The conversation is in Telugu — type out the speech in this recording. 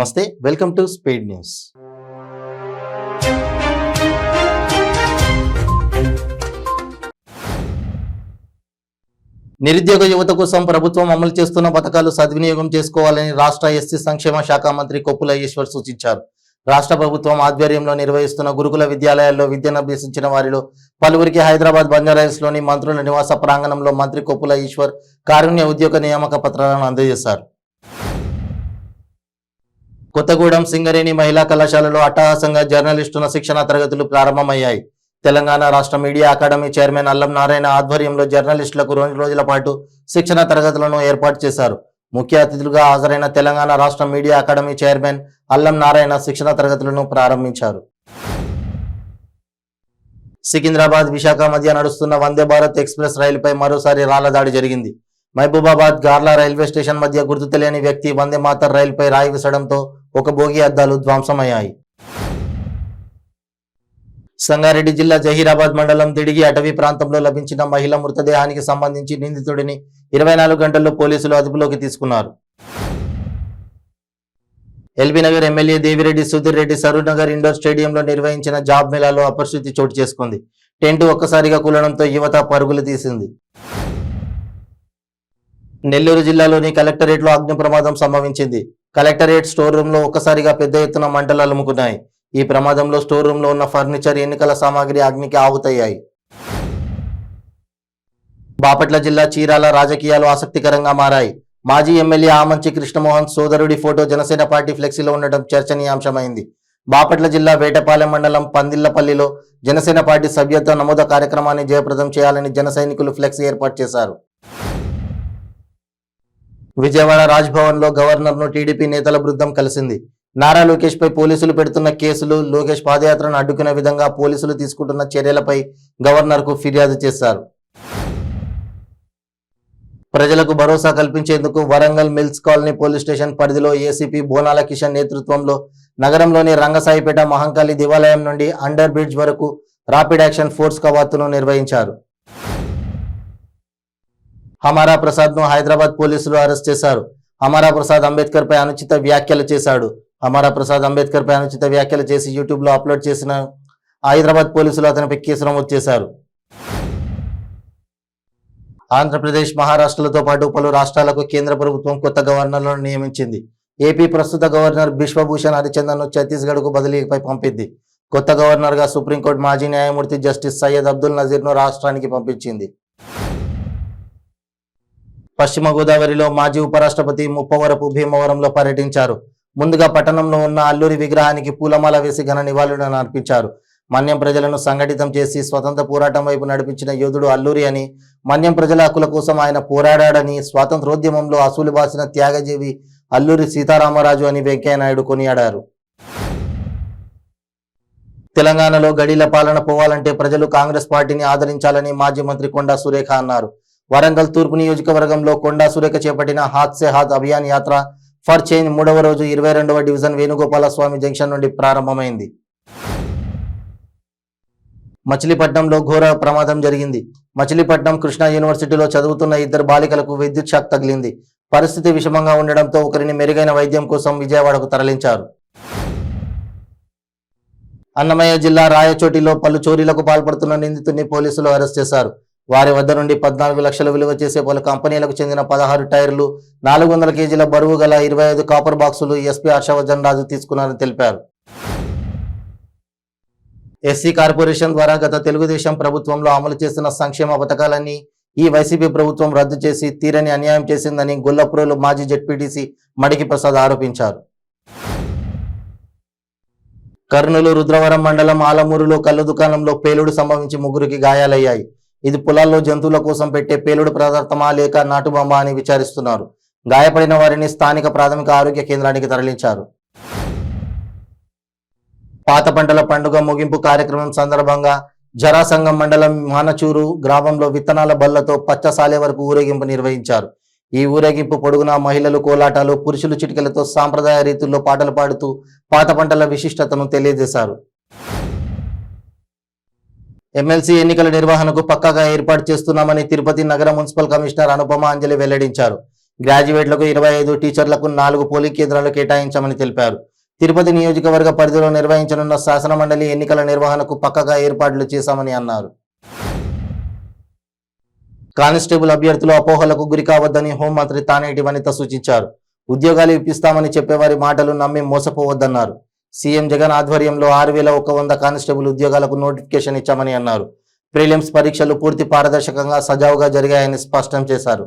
నమస్తే, వెల్కమ్ టు స్పీడ్ న్యూస్. నిరుద్యోగ యువత కోసం ప్రభుత్వం అమలు చేస్తున్న పథకాలు సద్వినియోగం చేసుకోవాలని రాష్ట్ర ఎస్సీ సంక్షేమ శాఖ మంత్రి కొప్పుల ఈశ్వర్ సూచించారు. రాష్ట్ర ప్రభుత్వం ఆధ్వర్యంలో నిర్వహిస్తున్న గురుకుల విద్యాలయాల్లో విద్యను అభ్యసించిన వారిలో పలువురికి హైదరాబాద్ బంజారాహిల్స్లోని మంత్రుల నివాస ప్రాంగణంలో మంత్రి కొప్పుల ఈశ్వర్ కారుణ్య ఉద్యోగ నియామక పత్రాలను అందజేశారు. కొత్తగూడెం సింగరేణి మహిళా కళాశాలలో అట్టహాసంగా జర్నలిస్టుల శిక్షణ తరగతులు ప్రారంభమయ్యాయి. తెలంగాణ రాష్ట్ర మీడియా అకాడమీ చైర్మన్ అల్లం నారాయణ ఆధ్వర్యంలో జర్నలిస్టులకు 2 రోజుల పాటు శిక్షణ తరగతులను ఏర్పాటు చేశారు. ముఖ్య అతిథులుగా హాజరైన తెలంగాణ రాష్ట్ర మీడియా అకాడమీ చైర్మన్ అల్లం నారాయణ శిక్షణ తరగతులను ప్రారంభించారు. సికింద్రాబాద్ విశాఖ మధ్య నడుస్తున్న వందే భారత్ ఎక్స్ప్రెస్ రైలుపై మరోసారి రాళ్ల దాడి జరిగింది. మహబూబాబాద్ గార్లా రైల్వే స్టేషన్ మధ్య గుర్తు తెలియని వ్యక్తి వందే మాతర్ రైలుపై రాయి విసడంతో ఒక బోగి అద్దాలు ధ్వంసమయ్యాయి. సంగారెడ్డి జిల్లా జహీరాబాద్ మండలం తిడిగి అటవీ ప్రాంతంలో లభించిన మహిళ మృతదేహానికి సంబంధించి నిందితుడిని 24 గంటల్లో పోలీసులు అదుపులోకి తీసుకున్నారు. ఎల్బీనగర్ ఎమ్మెల్యే దేవిరెడ్డి సుధీర్ రెడ్డి సరూర్నగర్ ఇండోర్ స్టేడియంలో నిర్వహించిన జాబ్ మేళాలో అపరిస్థితి చోటు చేసుకుంది. టెంటు ఒక్కసారిగా కూలడంతో యువత పరుగులు తీసింది. నెల్లూరు జిల్లాలోని కలెక్టరేట్లో అగ్ని ప్రమాదం సంభవించింది. కలెక్టరేట్ స్టోర్ రూమ్ లో ఒక్కసారిగా పెద్ద ఎత్తున మంటలు అలుముకున్నాయి. ఈ ప్రమాదంలో స్టోర్ రూమ్ లో ఉన్న ఫర్నిచర్, ఎన్నికల సామాగ్రి అగ్నికి ఆహుతయ్యాయి. బాపట్ల జిల్లా చీరాల రాజకీయాలు ఆసక్తికరంగా మారాయి. మాజీ ఎమ్మెల్యే ఆమంచి కృష్ణమోహన్ సోదరుడి ఫోటో జనసేన పార్టీ ఫ్లెక్సీలో ఉండటం చర్చనీయాంశమైంది. బాపట్ల జిల్లా వేటపాలెం మండలం పందిళ్లపల్లిలో జనసేన పార్టీ సభ్యత్వ నమోదు కార్యక్రమాన్ని జయప్రదం చేయాలని జన సైనికులు ఫ్లెక్సీ ఏర్పాటు చేశారు. విజయవాడ రాజ్భవన్ లో గవర్నర్ ను టీడీపీ నేతల బృందం కలిసింది. నారా లోకేష్ పై పోలీసులు పెడుతున్న కేసులు, లోకేష్ పాదయాత్రను అడ్డుకునే విధంగా పోలీసులు తీసుకుంటున్న చర్యలపై గవర్నర్ కు ఫిర్యాదు చేశారు. ప్రజలకు భరోసా కల్పించేందుకు Warangal mills colony police station పరిధిలో ఏసీపీ బోనాల కిషన్ నేతృత్వంలో నగరంలోని రంగసాయిపేట మహంకాళి దేవాలయం నుండి అండర్ బ్రిడ్జ్ వరకు రాపిడ్ యాక్షన్ ఫోర్స్ కవాతును నిర్వహించారు. హమారా ప్రసాద్ ను హైదరాబాద్ పోలీసులు అరెస్ట్ చేశారు. హమారా ప్రసాద్ అంబేద్కర్ పై అనుచిత వ్యాఖ్యలు చేశాడు. హమారా ప్రసాద్ అంబేద్కర్ పై అనుచిత వ్యాఖ్యలు చేసి యూట్యూబ్ లో అప్లోడ్ చేసిన హైదరాబాద్ పోలీసులు అతనిపై కేసు నమోదు చేశారు. ఆంధ్రప్రదేశ్, మహారాష్ట్రలతో పాటు పలు రాష్ట్రాలకు కేంద్ర ప్రభుత్వం కొత్త గవర్నర్లను నియమించింది. ఏపీ ప్రస్తుత గవర్నర్ బిశ్వభూషణ్ హరిచందన్ ను ఛత్తీస్గఢ్ కు బదిలీపై పంపింది. కొత్త గవర్నర్ గా సుప్రీంకోర్టు మాజీ న్యాయమూర్తి జస్టిస్ సయ్యద్ అబ్దుల్ నజీర్ ను రాష్ట్రానికి పంపించింది. పశ్చిమ గోదావరిలో మాజీ ఉపరాష్ట్రపతి ముప్పవరపు భీమవరంలో పర్యటించారు. ముందుగా పట్టణంలో ఉన్న అల్లూరి విగ్రహానికి పూలమాల వేసి ఘన నివాళులను అర్పించారు. మన్యం ప్రజలను సంఘటితం చేసి స్వతంత్ర పోరాటం వైపు నడిపించిన యోధుడు అల్లూరి అని, మన్యం ప్రజల హక్కుల కోసం ఆయన పోరాడాడని, స్వాతంత్రోద్యమంలో అసూలు బాసిన త్యాగజీవి అల్లూరి సీతారామరాజు అని వెంకయ్యనాయుడు కొనియాడారు. తెలంగాణలో గడీల పాలన పోవాలంటే ప్రజలు కాంగ్రెస్ పార్టీని ఆదరించాలని మాజీ మంత్రి కొండా సురేఖ అన్నారు. వరంగల్ తూర్పు నియోజకవర్గంలో కొండా సురేఖ చేపట్టిన హాత్ సే హాత్ అభియాన్ యాత్ర ఫర్ చేంజ్ 3వ రోజు 22వ డివిజన్ వేణుగోపాల స్వామి జంక్షన్ నుండి ప్రారంభమైంది. మచిలీపట్నంలో ఘోర ప్రమాదం జరిగింది. మచిలీపట్నం కృష్ణా యూనివర్సిటీలో చదువుతున్న 2 బాలికలకు విద్యుత్ షాక్ తగిలింది. పరిస్థితి విషమంగా ఉండడంతో ఒకరిని మెరుగైన వైద్యం కోసం విజయవాడకు తరలించారు. అన్నమయ్య జిల్లా రాయచోటిలో పలు చోరీలకు పాల్పడుతున్న నిందితుడిని పోలీసులు అరెస్ట్ చేశారు. వారి వద్ద నుండి 14 లక్షలు విలువ చేసే పలు కంపెనీలకు చెందిన 16 టైర్లు, 400 కేజీల బరువు గల 25 కాపర్ బాక్సులు ఎస్పీ హర్షవర్ధన్ రాజు తీసుకున్నారని తెలిపారు. ఎస్సీ కార్పొరేషన్ ద్వారా గత తెలుగుదేశం ప్రభుత్వంలో అమలు చేసిన సంక్షేమ పథకాలన్నీ ఈ వైసీపీ ప్రభుత్వం రద్దు చేసి తీరని అన్యాయం చేసిందని గొల్లప్రోలు మాజీ జెడ్పీటీసీ మడికి ప్రసాద్ ఆరోపించారు. కర్నూలు రుద్రవరం మండలం ఆలమూరులో కళ్ళు దుకాణంలో పేలుడు సంభవించి 3కి గాయాలయ్యాయి. ఇది పొలాల్లో జంతువుల కోసం పెట్టే పేలుడు పదార్థమా లేక నాటుబొమ్మ అని విచారిస్తున్నారు. గాయపడిన వారిని స్థానిక ప్రాథమిక ఆరోగ్య కేంద్రానికి తరలించారు. పాత పంటల పండుగ ముగింపు కార్యక్రమం సందర్భంగా జరాసంగం మండలం మానచూరు గ్రామంలో విత్తనాల బళ్లతో పచ్చసాలే వరకు ఊరేగింపు నిర్వహించారు. ఈ ఊరేగింపు పొడుగునా మహిళలు కోలాటాలు, పురుషులు చిటికలతో సాంప్రదాయ రీతుల్లో పాటలు పాడుతూ పాత పంటల విశిష్టతను తెలియజేశారు. ఎమ్మెల్సీ ఎన్నికల నిర్వహణకు పక్కాగా ఏర్పాటు చేస్తున్నామని తిరుపతి నగర మున్సిపల్ కమిషనర్ అనుపమ అంజలి వెల్లడించారు. గ్రాడ్యుయేట్లకు 25, టీచర్లకు 4 పోలింగ్ కేంద్రాలు కేటాయించామని తెలిపారు. తిరుపతి నియోజకవర్గ పరిధిలో నిర్వహించనున్న శాసనమండలి ఎన్నికల నిర్వహణకు పక్కగా ఏర్పాట్లు చేశామని అన్నారు. కానిస్టేబుల్ అభ్యర్థులు అపోహలకు గురి కావద్దని హోంమంత్రి తానేటి వనిత సూచించారు. ఉద్యోగాలు ఇప్పిస్తామని చెప్పేవారి మాటలు నమ్మి మోసపోవద్దన్నారు. సీఎం జగన్ ఆధ్వర్యంలో 6100 కానిస్టేబుల్ ఉద్యోగాలకు నోటిఫికేషన్ ఇచ్చామని అన్నారు. ప్రిలిమ్స్ పరీక్షలు పూర్తి పారదర్శకంగా సజావుగా జరిగాయని స్పష్టం చేశారు.